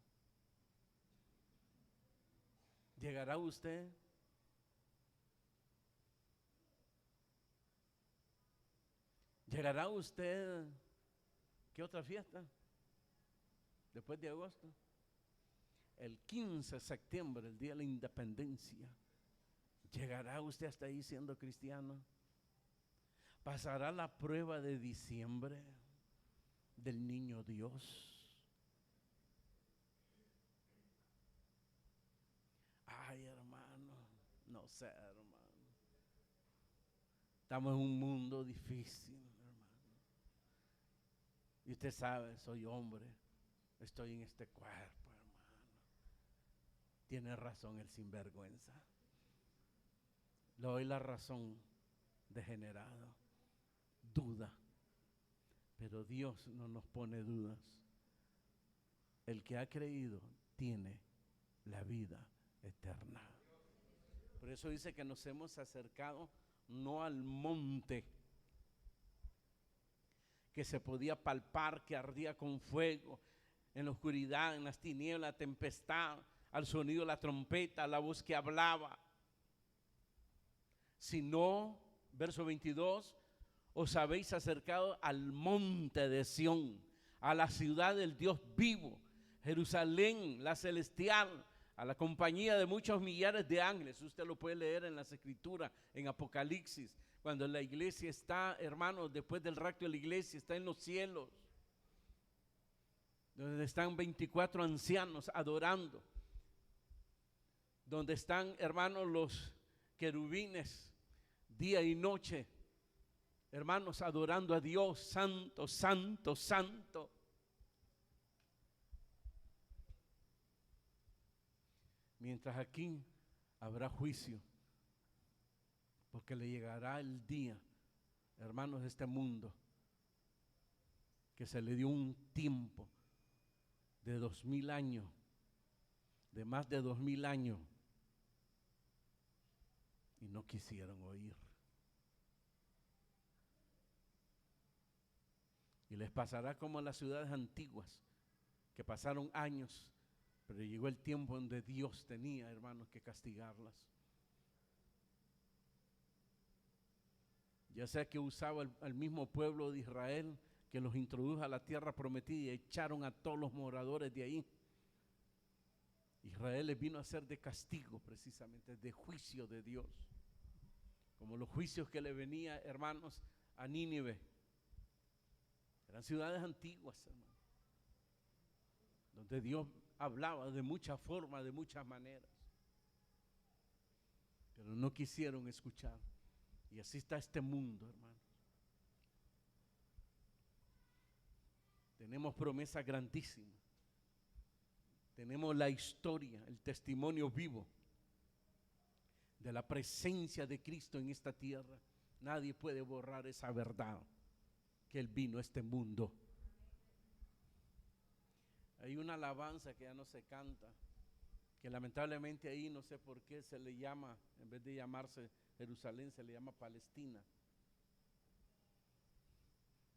¿Llegará usted? ¿Llegará usted? ¿Qué otra fiesta? Después de agosto. El 15 de septiembre, el día de la independencia. ¿Llegará usted hasta ahí siendo cristiano? ¿Pasará la prueba de diciembre del niño Dios? Ay, hermano, no sé, hermano. Estamos en un mundo difícil, hermano. Y usted sabe, soy hombre, estoy en este cuerpo, hermano. Tiene razón el sinvergüenza. Le doy la razón, degenerado, duda. Pero Dios no nos pone dudas. El que ha creído tiene la vida eterna. Por eso dice que nos hemos acercado no al monte que se podía palpar, que ardía con fuego, en la oscuridad, en las tinieblas, tempestad, al sonido de la trompeta, la voz que hablaba, sino, verso 22, os habéis acercado al monte de Sión, a la ciudad del Dios vivo, Jerusalén, la celestial, a la compañía de muchos millares de ángeles. Usted lo puede leer en las Escrituras, en Apocalipsis, cuando la iglesia está, hermanos, después del rapto de la iglesia, está en los cielos, donde están 24 ancianos adorando, donde están, hermanos, los querubines, día y noche, hermanos, adorando a Dios, santo, santo, santo. Mientras aquí habrá juicio, porque le llegará el día, hermanos, de este mundo, que se le dio un tiempo de 2000 años, de más de 2000 años, y no quisieron oír. Y les pasará como a las ciudades antiguas, que pasaron años, pero llegó el tiempo donde Dios tenía, hermanos, que castigarlas. Ya sea que usaba al mismo pueblo de Israel, que los introdujo a la tierra prometida y echaron a todos los moradores de ahí. Israel les vino a ser de castigo, precisamente, de juicio de Dios. Como los juicios que le venía, hermanos, a Nínive. Eran ciudades antiguas, hermanos, donde Dios hablaba de muchas formas, de muchas maneras, pero no quisieron escuchar. Y así está este mundo, hermanos. Tenemos promesas grandísimas. Tenemos la historia, el testimonio vivo de la presencia de Cristo en esta tierra. Nadie puede borrar esa verdad, que Él vino a este mundo. Hay una alabanza que ya no se canta, que lamentablemente ahí no sé por qué se le llama, en vez de llamarse Jerusalén, se le llama Palestina.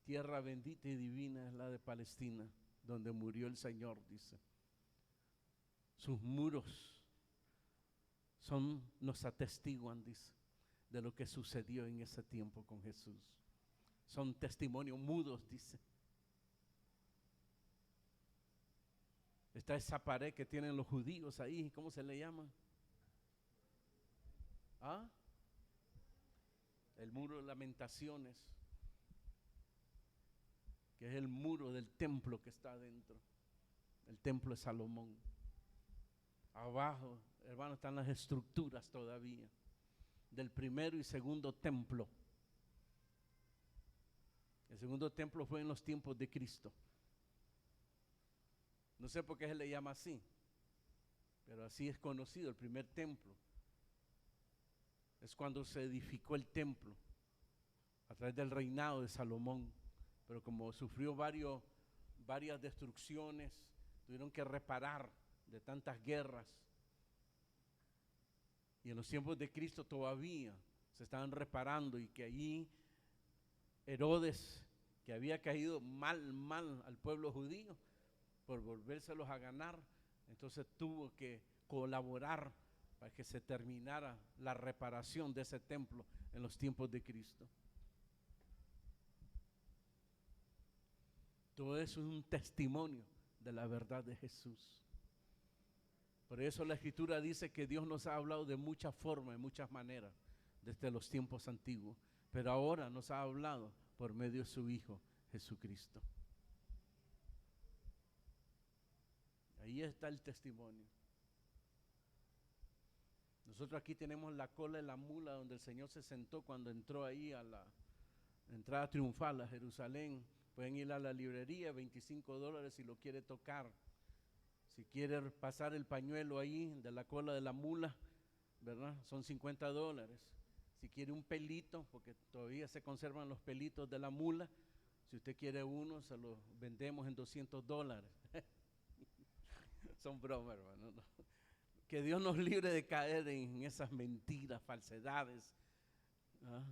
Tierra bendita y divina es la de Palestina, donde murió el Señor, dice. Sus muros nos atestiguan, dice, de lo que sucedió en ese tiempo con Jesús. Son testimonios mudos, dice. Está esa pared que tienen los judíos ahí, ¿cómo se le llama? ¿Ah? El muro de lamentaciones, que es el muro del templo que está adentro, el templo de Salomón. Abajo, hermanos, están las estructuras todavía del primero y segundo templo. El segundo templo fue en los tiempos de Cristo. No sé por qué se le llama así, pero así es conocido. El primer templo es cuando se edificó el templo a través del reinado de Salomón, pero como sufrió varias destrucciones, tuvieron que reparar de tantas guerras, y en los tiempos de Cristo todavía se estaban reparando, y que allí Herodes, que había caído mal al pueblo judío por volvérselos a ganar, entonces tuvo que colaborar para que se terminara la reparación de ese templo en los tiempos de Cristo. Todo eso es un testimonio de la verdad de Jesús. Por eso la Escritura dice que Dios nos ha hablado de muchas formas, de muchas maneras, desde los tiempos antiguos, pero ahora nos ha hablado por medio de su Hijo Jesucristo. Ahí está el testimonio. Nosotros aquí tenemos la cola de la mula donde el Señor se sentó cuando entró ahí a la entrada triunfal a Jerusalén. Pueden ir a la librería, $25 si lo quiere tocar. Si quiere pasar el pañuelo ahí de la cola de la mula, ¿verdad? Son $50. Si quiere un pelito, porque todavía se conservan los pelitos de la mula, si usted quiere uno, se los vendemos en $200. Son bromas, hermano. ¿No? Que Dios nos libre de caer en esas mentiras, falsedades. ¿Ah?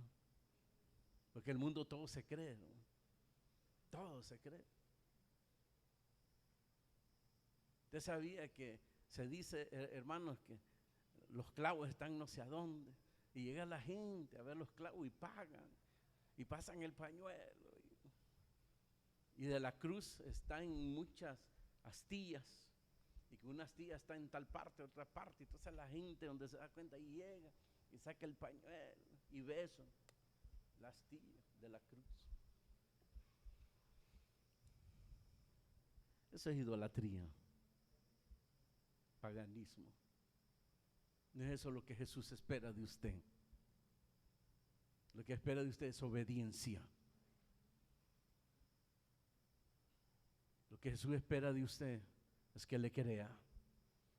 Porque el mundo todo se cree, ¿no? Todo se cree. Usted sabía que se dice, hermanos, que los clavos están no sé a dónde, y llega la gente a ver los clavos y pagan, y pasan el pañuelo, y de la cruz está en muchas astillas, y que una astilla está en tal parte, otra parte, entonces la gente donde se da cuenta y llega y saca el pañuelo y ve eso, la astilla de la cruz. Eso es idolatría, paganismo. No es eso lo que Jesús espera de usted. Lo que espera de usted es obediencia. Lo que Jesús espera de usted es que le crea,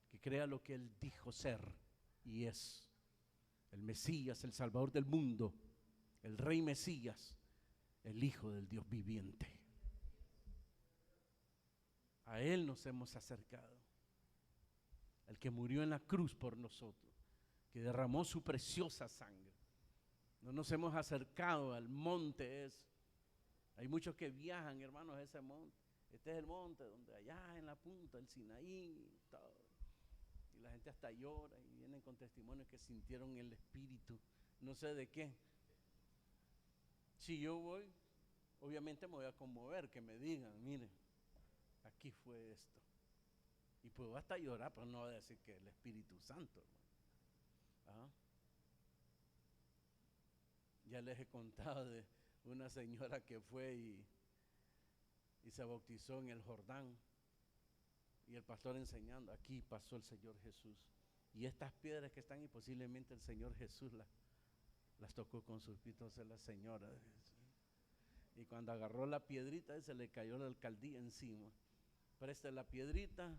que crea lo que Él dijo ser y es. El Mesías, el Salvador del mundo, el Rey Mesías, el Hijo del Dios viviente. A Él nos hemos acercado. El que murió en la cruz por nosotros, que derramó su preciosa sangre. No nos hemos acercado al monte ese. Hay muchos que viajan, hermanos, a ese monte. Este es el monte donde allá en la punta, el Sinaí, todo. Y la gente hasta llora y vienen con testimonios que sintieron el espíritu, no sé de qué. Si yo voy, obviamente me voy a conmover, que me digan, mire, aquí fue esto. Y puedo hasta llorar, pero no voy a decir que el Espíritu Santo, hermano. ¿Ah? Ya les he contado de una señora que fue y se bautizó en el Jordán. Y el pastor enseñando, aquí pasó el Señor Jesús. Y estas piedras que están ahí, posiblemente el Señor Jesús las tocó con sus pies. Entonces la señora, y cuando agarró la piedrita, se le cayó la alcaldía encima. Preste la piedrita,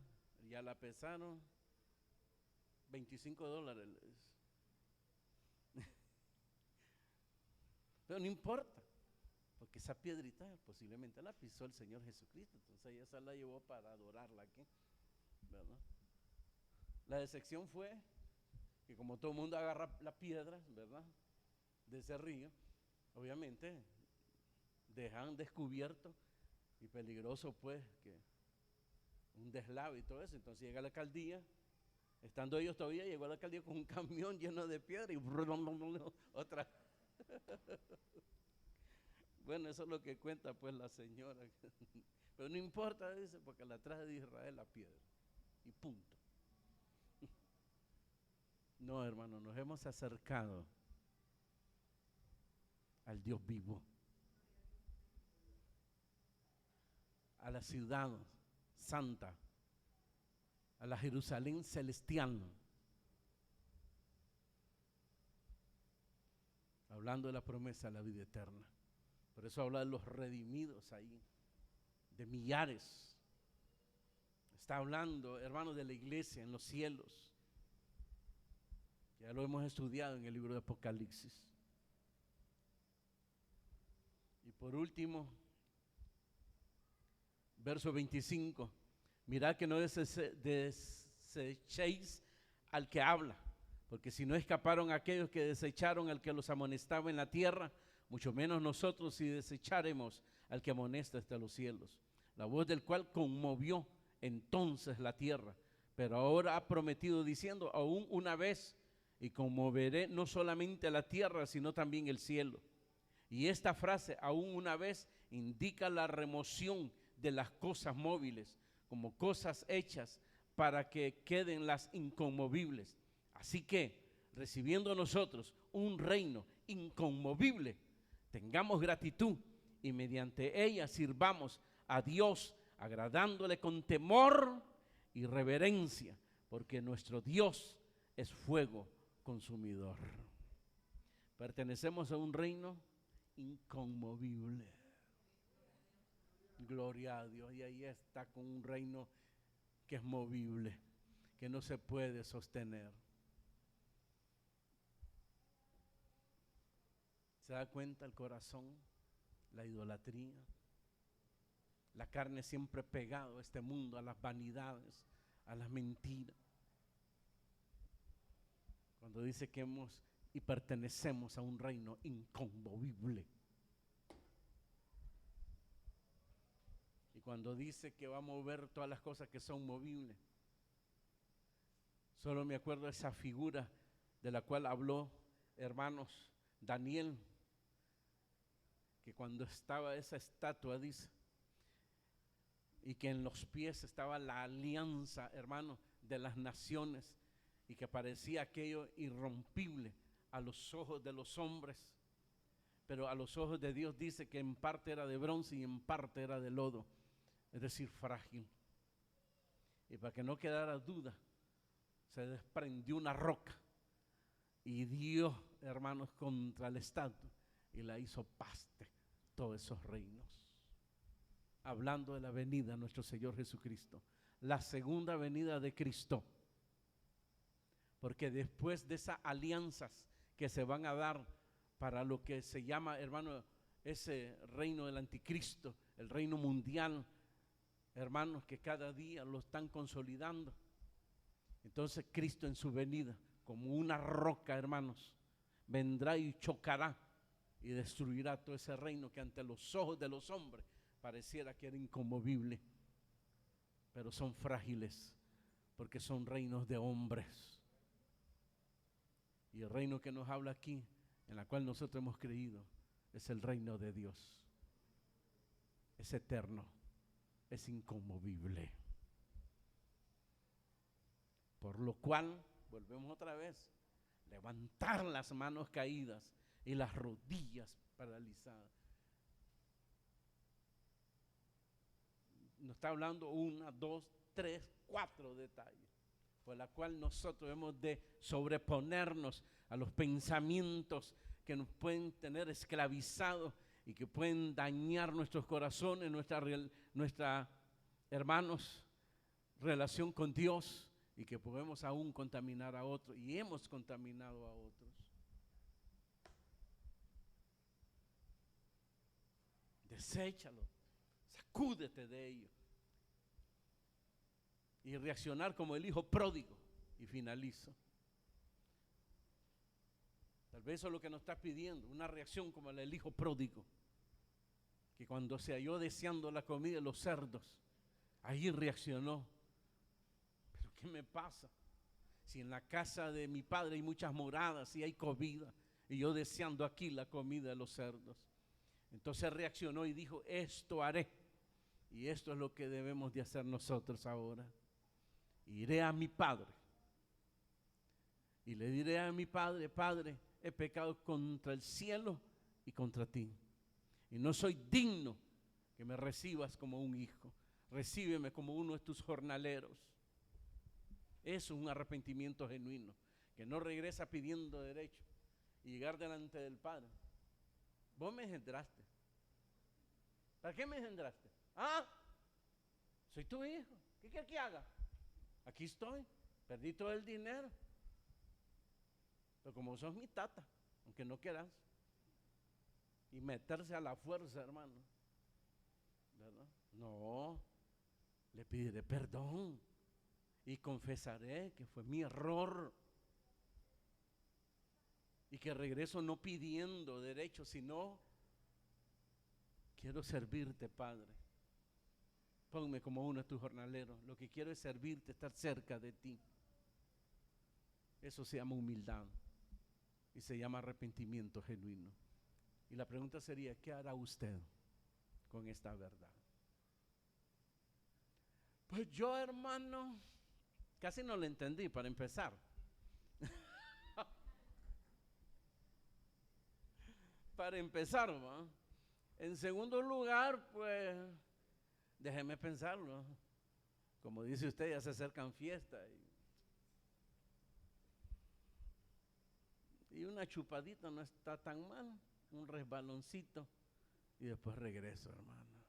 ya la pesaron, $25. Pero no importa, porque esa piedrita posiblemente la pisó el Señor Jesucristo. Entonces ella se la llevó para adorarla aquí, ¿verdad? La decepción fue que como todo el mundo agarra la piedra, ¿verdad?, de ese río, obviamente dejan descubierto y peligroso pues que un deslave y todo eso. Entonces llega la alcaldía, estando ellos todavía, llegó a la alcaldía con un camión lleno de piedra y otra. Bueno, eso es lo que cuenta pues la señora. Pero no importa, dice, porque la traje de Israel la piedra y punto. No, hermano, nos hemos acercado al Dios vivo, a la ciudad santa, a la Jerusalén celestial. Hablando de la promesa de la vida eterna. Por eso habla de los redimidos ahí, de millares. Está hablando, hermanos, de la iglesia en los cielos. Ya lo hemos estudiado en el libro de Apocalipsis. Y por último, verso 25. Mirad que no desechéis al que habla, porque si no escaparon aquellos que desecharon al que los amonestaba en la tierra, mucho menos nosotros si desecharemos al que amonesta hasta los cielos, la voz del cual conmovió entonces la tierra, pero ahora ha prometido diciendo, aún una vez, y conmoveré no solamente la tierra, sino también el cielo. Y esta frase, aún una vez, indica la remoción de las cosas móviles, como cosas hechas para que queden las inconmovibles. Así que, recibiendo nosotros un reino inconmovible, tengamos gratitud y mediante ella sirvamos a Dios, agradándole con temor y reverencia, porque nuestro Dios es fuego consumidor. Pertenecemos a un reino inconmovible. Gloria a Dios. Y ahí está con un reino que es movible, que no se puede sostener. ¿Se da cuenta el corazón? La idolatría. La carne siempre pegado a este mundo, a las vanidades, a las mentiras. Cuando dice que hemos y pertenecemos a un reino inconmovible. Y cuando dice que va a mover todas las cosas que son movibles. Solo me acuerdo de esa figura de la cual habló, hermanos, Daniel, que cuando estaba esa estatua, dice, y que en los pies estaba la alianza, hermano, de las naciones, y que parecía aquello irrompible a los ojos de los hombres, pero a los ojos de Dios dice que en parte era de bronce y en parte era de lodo, es decir, frágil. Y para que no quedara duda, se desprendió una roca y dio, hermanos, contra la estatua y la hizo paste todos esos reinos. Hablando de la venida de nuestro Señor Jesucristo, la segunda venida de Cristo, porque después de esas alianzas que se van a dar para lo que se llama, hermano, ese reino del anticristo, el reino mundial, hermanos, que cada día lo están consolidando. Entonces Cristo en su venida, como una roca, hermanos, vendrá y chocará y destruirá todo ese reino que ante los ojos de los hombres pareciera que era inconmovible, pero son frágiles porque son reinos de hombres. Y el reino que nos habla aquí, en la cual nosotros hemos creído, es el reino de Dios. Es eterno, es inconmovible. Por lo cual, volvemos otra vez, levantar las manos caídas y las rodillas paralizadas. Nos está hablando 1, 2, 3, 4 detalles, por la cual nosotros hemos de sobreponernos a los pensamientos que nos pueden tener esclavizados y que pueden dañar nuestros corazones, nuestra hermanos, relación con Dios, y que podemos aún contaminar a otros, y hemos contaminado a otros. Deséchalo, sacúdete de ello y reaccionar como el hijo pródigo. Y finalizo. Tal vez eso es lo que nos está pidiendo, una reacción como la del hijo pródigo, que cuando se halló deseando la comida de los cerdos, ahí reaccionó. ¿Pero qué me pasa? Si en la casa de mi padre hay muchas moradas y hay comida, y yo deseando aquí la comida de los cerdos. Entonces reaccionó y dijo, esto haré. Y esto es lo que debemos de hacer nosotros ahora. Iré a mi padre y le diré a mi padre, Padre, he pecado contra el cielo y contra ti, y no soy digno que me recibas como un hijo. Recíbeme como uno de tus jornaleros. Eso es un arrepentimiento genuino, que no regresa pidiendo derecho y llegar delante del Padre. Vos me engendraste. ¿Para qué me engendraste? Soy tu hijo. ¿Qué quieres que haga? Aquí estoy. Perdí todo el dinero. Pero como sos mi tata, aunque no quieras, y meterse a la fuerza, hermano, ¿verdad? No, le pediré perdón y confesaré que fue mi error y que regreso no pidiendo derecho, sino quiero servirte, Padre. Ponme como uno de tus jornaleros. Lo que quiero es servirte, estar cerca de ti. Eso se llama humildad y se llama arrepentimiento genuino. Y la pregunta sería, ¿qué hará usted con esta verdad? Pues yo, hermano, casi no lo entendí para empezar. Para empezar, ¿va? En segundo lugar, pues, déjeme pensarlo. Como dice usted, ya se acercan fiestas. Y una chupadita no está tan mal, un resbaloncito. Y después regreso, hermano.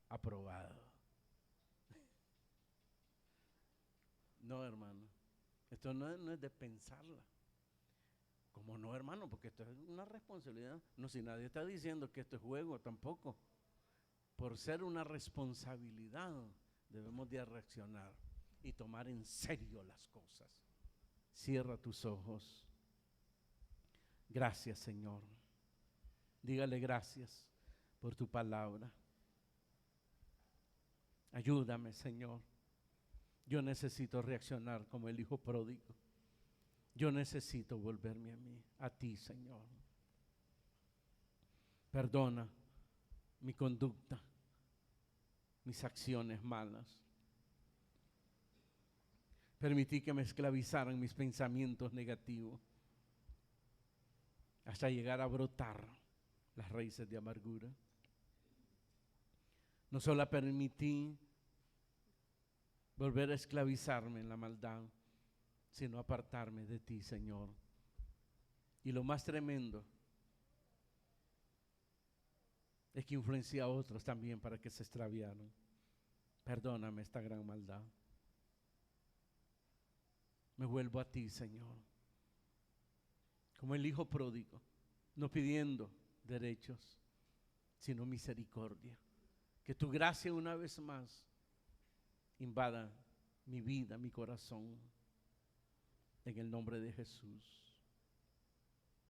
Aprobado. No, hermano. Esto no es de pensarla. Como no, hermano, porque esto es una responsabilidad. No, si nadie está diciendo que esto es juego tampoco. Por ser una responsabilidad, debemos de reaccionar y tomar en serio las cosas. Cierra tus ojos. Gracias, Señor. Dígale gracias por tu palabra. Ayúdame, Señor. Yo necesito reaccionar como el hijo pródigo. Yo necesito volverme a ti, Señor. Perdona mi conducta, mis acciones malas. Permití que me esclavizaran mis pensamientos negativos hasta llegar a brotar las raíces de amargura. No solo permití volver a esclavizarme en la maldad, sino apartarme de ti, Señor. Y lo más tremendo es que influencié a otros también para que se extraviaran. Perdóname esta gran maldad. Me vuelvo a ti, Señor, como el hijo pródigo, no pidiendo derechos, sino misericordia. Que tu gracia una vez más invada mi vida, mi corazón, en el nombre de Jesús.